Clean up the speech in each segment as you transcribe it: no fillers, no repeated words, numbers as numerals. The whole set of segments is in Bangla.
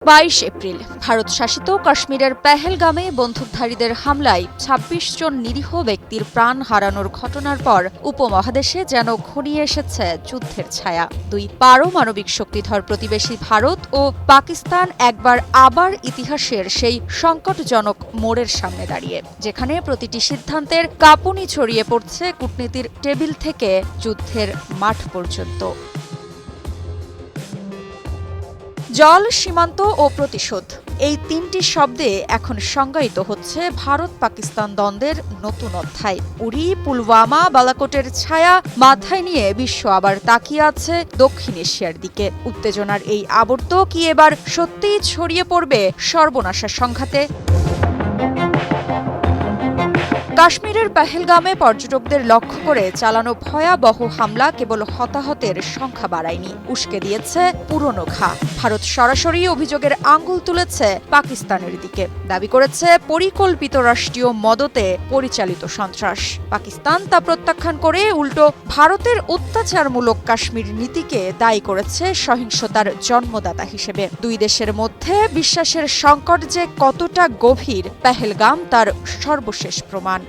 ২২ এপ্রিল ভারত শাসিত কাশ্মীরের পেহেলগামে বন্দুকধারীদের হামলায় ২৬ জন নিরীহ ব্যক্তির প্রাণ হারানোর ঘটনার পর উপমহাদেশে যেন ঘনিয়ে এসেছে যুদ্ধের ছায়া। দুই পারমাণবিক শক্তিধর প্রতিবেশী ভারত ও পাকিস্তান আবার ইতিহাসের সেই সংকটজনক মোড়ের সামনে দাঁড়িয়ে, যেখানে প্রতিটি সিদ্ধান্তের কাঁপুনি ছড়িয়ে পড়ছে কূটনীতির টেবিল থেকে যুদ্ধের মাঠ পর্যন্ত। জল, সীমান্ত ও প্রতিশোধ, এই তিনটি শব্দে এখন সংজ্ঞায়িত হচ্ছে ভারত পাকিস্তান দ্বন্দ্বের নতুন অধ্যায়। উরি, পুলওয়ামা, বালাকোটের ছায়া মাথায় নিয়ে বিশ্ব আবার তাকিয়ে আছে দক্ষিণ এশিয়ার দিকে। উত্তেজনার এই আবর্ত কি এবার সত্যিই ছড়িয়ে পড়বে সর্বনাশা সংঘাতে? কাশ্মীরের পেহেলগামে পর্যটকদের লক্ষ্য করে চালানো ভয়াবহ হামলা কেবল হতাহতের সংখ্যা বাড়ায়নি, উস্কে দিয়েছে পুরনো ঘা। ভারত সরাসরি অভিযোগের আঙুল তুলেছে পাকিস্তানের দিকে, দাবি করেছে পরিকল্পিত রাষ্ট্রীয় মদতে পরিচালিত সন্ত্রাস। পাকিস্তান তা প্রত্যাখ্যান করে উল্টো ভারতের অত্যাচারমূলক কাশ্মীর নীতিকে দায়ী করেছে সহিংসতার জন্মদাতা হিসেবে। দুই দেশের মধ্যে বিশ্বাসের সংকট যে কতটা গভীর, পেহেলগাম তার সর্বশেষ প্রমাণ।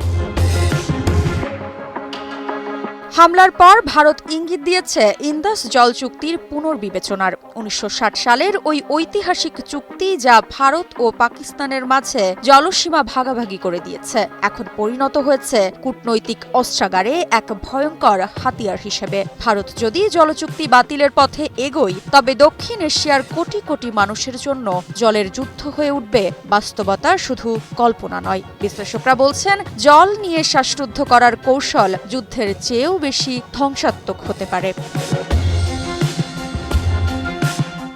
হামলার পর ভারত ইঙ্গিত দিয়েছে ইন্দাস জল চুক্তির পুনর্বিবেচনার। ১৯৬০ সালের ওই ঐতিহাসিক চুক্তি, যা ভারত ও পাকিস্তানের মাঝে জলসীমা ভাগাভাগি করে দিয়েছে, এখন পরিণত হয়েছে কূটনৈতিক অস্ত্রাগারে এক ভয়ঙ্কর হাতিয়ার হিসেবে। ভারত যদি জলচুক্তি বাতিলের পথে এগোয়, তবে দক্ষিণ এশিয়ার কোটি কোটি মানুষের জন্য জলের যুদ্ধ হয়ে উঠবে বাস্তবতা, শুধু কল্পনা নয়। বিশ্লেষকরা বলছেন, জল নিয়ে শ্বাসরুদ্ধ করার কৌশল যুদ্ধের চেয়েও বেশি ধ্বংসাত্মক হতে পারে।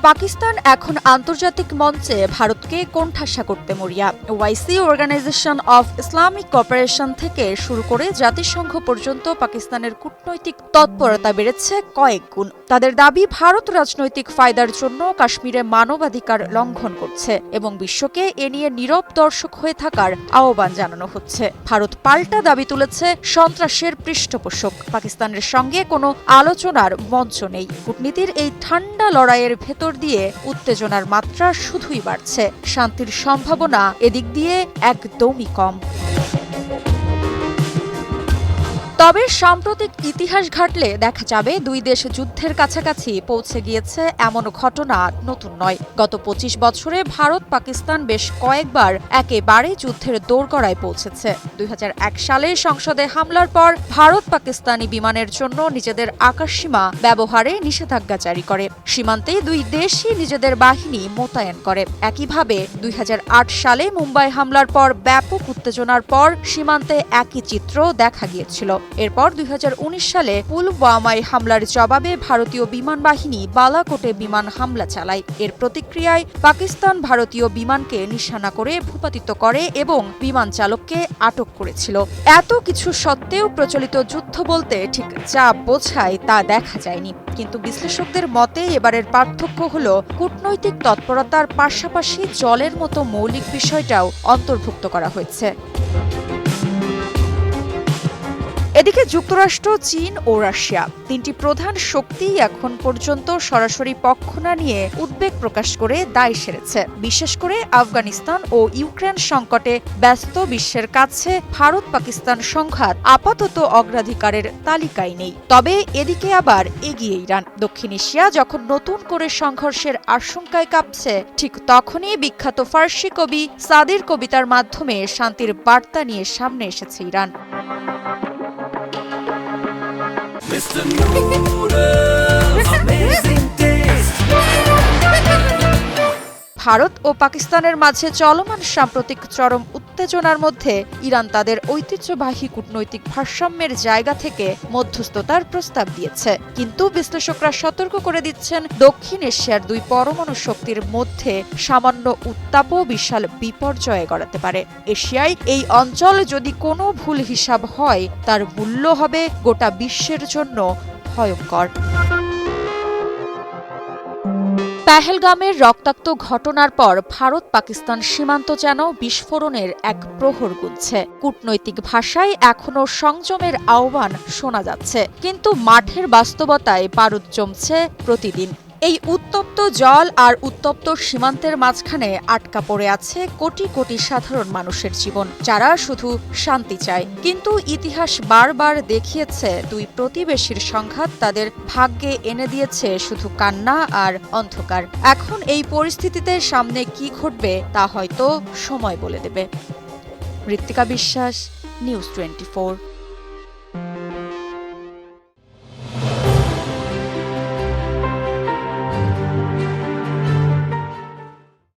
পাকিস্তান এখন আন্তর্জাতিক মঞ্চে ভারতকে কোণঠাসা করতে মরিয়া। OIC, organization of Islamic cooperation থেকে শুরু করে জাতিসংঘ পর্যন্ত পাকিস্তানের কূটনৈতিক তৎপরতা বেড়েছে কয়েক গুণ। তাদের দাবি, ভারত রাজনৈতিক ফায়দার জন্য কাশ্মীরে মানবাধিকার লঙ্ঘন করছে এবং বিশ্বকে এ নিয়ে নীরব দর্শক হয়ে থাকার আহ্বান জানানো হচ্ছে। ভারত পাল্টা দাবি তুলেছে সন্ত্রাসের পৃষ্ঠপোষক। পাকিস্তানের সঙ্গে কোনো আলোচনার মঞ্চ নেই। কূটনীতির এই ঠান্ডা লড়াইয়ের ভেতর দিয়ে উত্তেজনার মাত্রা শুধুই বাড়ছে। শান্তির সম্ভাবনা এদিক দিয়ে একদমই কম। তবে সাম্প্রতিক ইতিহাস ঘাটলে দেখা যাবে, দুই দেশ যুদ্ধের কাছাকাছি পৌঁছে গিয়েছে এমন ঘটনা নতুন নয়। গত ২৫ বছরে ভারত পাকিস্তান বেশ কয়েকবার একেবারে যুদ্ধের দোরগড়ায় পৌঁছেছে। ২০০১ সালে সংসদে হামলার পর ভারত পাকিস্তানি বিমানের জন্য নিজেদের আকাশসীমা ব্যবহারে নিষেধাজ্ঞা জারি করে। সীমান্তে দুই দেশই নিজেদের বাহিনী মোতায়েন করে। একইভাবে ২০০৮ সালে মুম্বাই হামলার পর ব্যাপক উত্তেজনার পর সীমান্তে একই চিত্র দেখা গিয়েছিল। এরপর ২০১৯ সালে পুলওয়ামায় হামলার জবাবে ভারতীয় বিমান বাহিনী বালাকোটে বিমান হামলা চালায়। এর প্রতিক্রিয়ায় পাকিস্তান ভারতীয় বিমানকে নিশানা করে ভূপাতিত করে এবং বিমান চালককে আটক করেছিল। এত কিছু সত্ত্বেও প্রচলিত যুদ্ধ বলতে ঠিক যা বোঝায় তা দেখা যায়নি। কিন্তু বিশ্লেষকদের মতে এবারের পার্থক্য হল, কূটনৈতিক তৎপরতার পাশাপাশি জলের মতো মৌলিক বিষয়টাও অন্তর্ভুক্ত করা হয়েছে। এদিকে যুক্তরাষ্ট্র, চীন ও রাশিয়া, তিনটি প্রধান শক্তি এখন পর্যন্ত সরাসরি পক্ষ না নিয়ে উদ্বেগ প্রকাশ করে দায় সেরেছে। বিশেষ করে আফগানিস্তান ও ইউক্রেন সংকটে ব্যস্ত বিশ্বের কাছে ভারত পাকিস্তান সংঘাত আপাতত অগ্রাধিকারের তালিকায় নেই। তবে এদিকে আবার এগিয়ে ইরান। দক্ষিণ এশিয়া যখন নতুন করে সংঘর্ষের আশঙ্কায় কাঁপছে, ঠিক তখনই বিখ্যাত ফার্সি কবি সাদির কবিতার মাধ্যমে শান্তির বার্তা নিয়ে সামনে এসেছে Iran. Mr. Noodles, amazing taste. Bharat ও পাকিস্তানের মাঝে চলমান সাম্প্রতিক চরম উত্তেজনার মধ্যে ইরান তাদের ঐতিহ্যবাহী কূটনৈতিক ভারসাম্যের জায়গা থেকে মধ্যস্থতার প্রস্তাব দিয়েছে। কিন্তু বিশ্লেষকরা সতর্ক করে দিচ্ছেন, দক্ষিণ এশিয়ার দুই পরমাণু শক্তির মধ্যে সামান্য উত্তাপও বিশাল বিপর্যয়ে গড়াতে পারে। এশিয়ায় এই অঞ্চল যদি কোনো ভুল হিসাব হয়, তার মূল্য হবে গোটা বিশ্বের জন্য ভয়ঙ্কর। পেহেলগামের রক্তাক্ত ঘটনার পর ভারত পাকিস্তান সীমান্ত যেন বিস্ফোরণের এক প্রহর গুনছে। কূটনৈতিক ভাষায় এখনো সংযমের আহ্বান শোনা যাচ্ছে, কিন্তু মাঠের বাস্তবতায় বারুদ জমছে প্রতিদিন। এই উত্তপ্ত জল আর উত্তপ্ত সীমান্তের মাঝখানে আটকা পড়ে আছে কোটি কোটি সাধারণ মানুষের জীবন, যারা শুধু শান্তি চায়। কিন্তু ইতিহাস বারবার দেখিয়েছে দুই প্রতিবেশীর সংঘাত তাদের ভাগ্যে এনে দিয়েছে শুধু কান্না আর অন্ধকার। এখন এই পরিস্থিতিতে সামনে কি ঘটবে তা হয়তো সময় বলে দেবে। ঋত্বিকা বিশ্বাস, নিউজ 24।